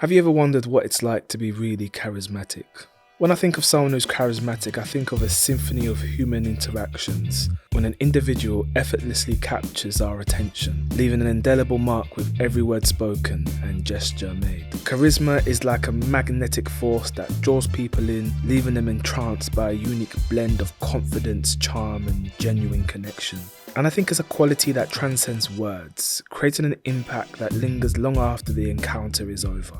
Have you ever wondered what it's like to be really charismatic? When I think of someone who's charismatic, I think of a symphony of human interactions when an individual effortlessly captures our attention, leaving an indelible mark with every word spoken and gesture made. Charisma is like a magnetic force that draws people in, leaving them entranced by a unique blend of confidence, charm, and genuine connection. And I think it's a quality that transcends words, creating an impact that lingers long after the encounter is over.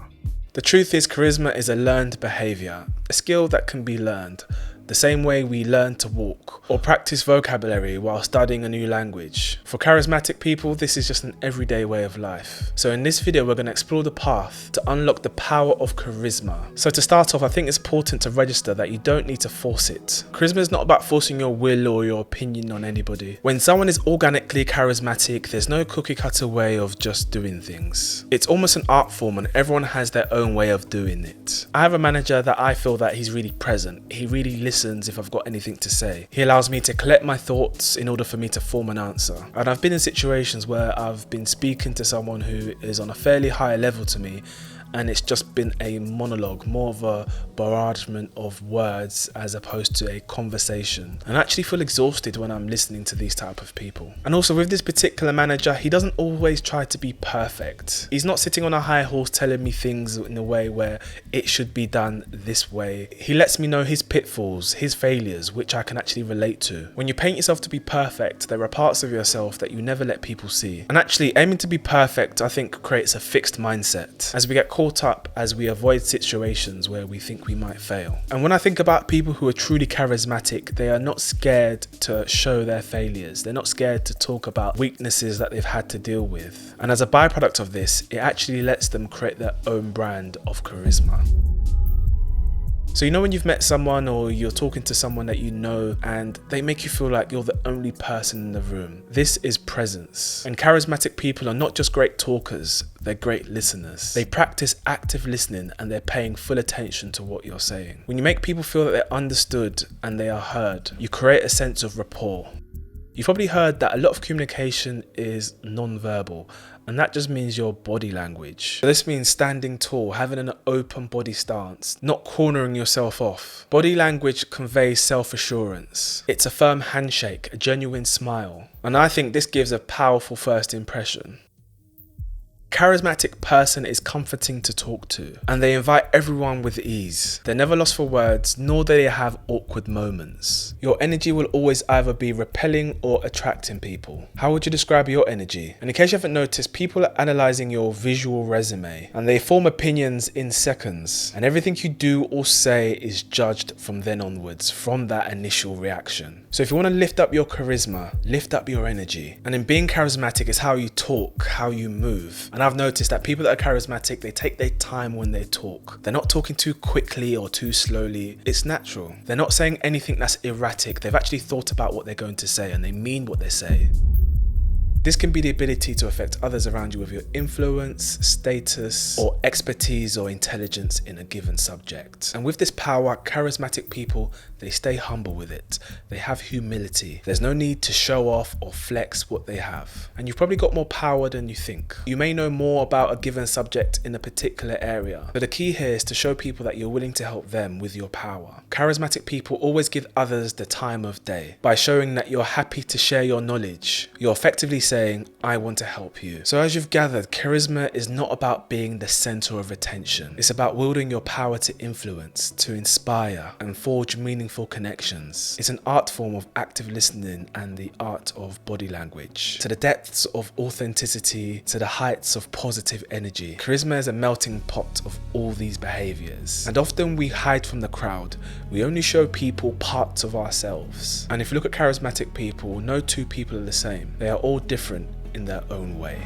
The truth is, charisma is a learned behaviour, a skill that can be learned, the same way we learn to walk or practice vocabulary while studying a new language. For charismatic people, this is just an everyday way of life. So in this video, we're going to explore the path to unlock the power of charisma. So to start off, I think it's important to register that you don't need to force it. Charisma is not about forcing your will or your opinion on anybody. When someone is organically charismatic, there's no cookie cutter way of just doing things. It's almost an art form and everyone has their own way of doing it. I have a manager that I feel that he's really present. He really listens if I've got anything to say. He allows me to collect my thoughts in order for me to form an answer. And I've been in situations where I've been speaking to someone who is on a fairly high level to me, and it's just been a monologue, more of a barragement of words as opposed to a conversation. And I actually feel exhausted when I'm listening to these type of people. And also with this particular manager, he doesn't always try to be perfect. He's not sitting on a high horse telling me things in a way where it should be done this way. He lets me know his pitfalls, his failures, which I can actually relate to. When you paint yourself to be perfect, there are parts of yourself that you never let people see. And actually aiming to be perfect, I think, creates a fixed mindset as we get caught up, as we avoid situations where we think we might fail. And when I think about people who are truly charismatic, they are not scared to show their failures. They're not scared to talk about weaknesses that they've had to deal with. And as a byproduct of this, it actually lets them create their own brand of charisma. So you know when you've met someone or you're talking to someone that you know and they make you feel like you're the only person in the room? This is presence. And charismatic people are not just great talkers, they're great listeners. They practice active listening and they're paying full attention to what you're saying. When you make people feel that they're understood and they are heard, you create a sense of rapport. You've probably heard that a lot of communication is non-verbal, and that just means your body language. This means standing tall, having an open body stance, not cornering yourself off. Body language conveys self-assurance. It's a firm handshake, a genuine smile, and I think this gives a powerful first impression. Charismatic person is comforting to talk to, and they invite everyone with ease. They're never lost for words, nor do they have awkward moments. Your energy will always either be repelling or attracting people. How would you describe your energy? And in case you haven't noticed, people are analysing your visual resume, and they form opinions in seconds. And everything you do or say is judged from then onwards, from that initial reaction. So if you want to lift up your charisma, lift up your energy. And in being charismatic is how you talk, how you move. And I've noticed that people that are charismatic, they take their time when they talk. They're not talking too quickly or too slowly. It's natural. They're not saying anything that's erratic. They've actually thought about what they're going to say and they mean what they say. This can be the ability to affect others around you with your influence, status, or expertise or intelligence in a given subject. And with this power, charismatic people, they stay humble with it. They have humility. There's no need to show off or flex what they have. And you've probably got more power than you think. You may know more about a given subject in a particular area, but the key here is to show people that you're willing to help them with your power. Charismatic people always give others the time of day. By showing that you're happy to share your knowledge, you're effectively saying, I want to help you. So as you've gathered, charisma is not about being the center of attention. It's about wielding your power to influence, to inspire, and forge meaningful connections. It's an art form of active listening and the art of body language. To the depths of authenticity, to the heights of positive energy. Charisma is a melting pot of all these behaviors. And often we hide from the crowd. We only show people parts of ourselves. And if you look at charismatic people, no two people are the same. They are all different in their own way.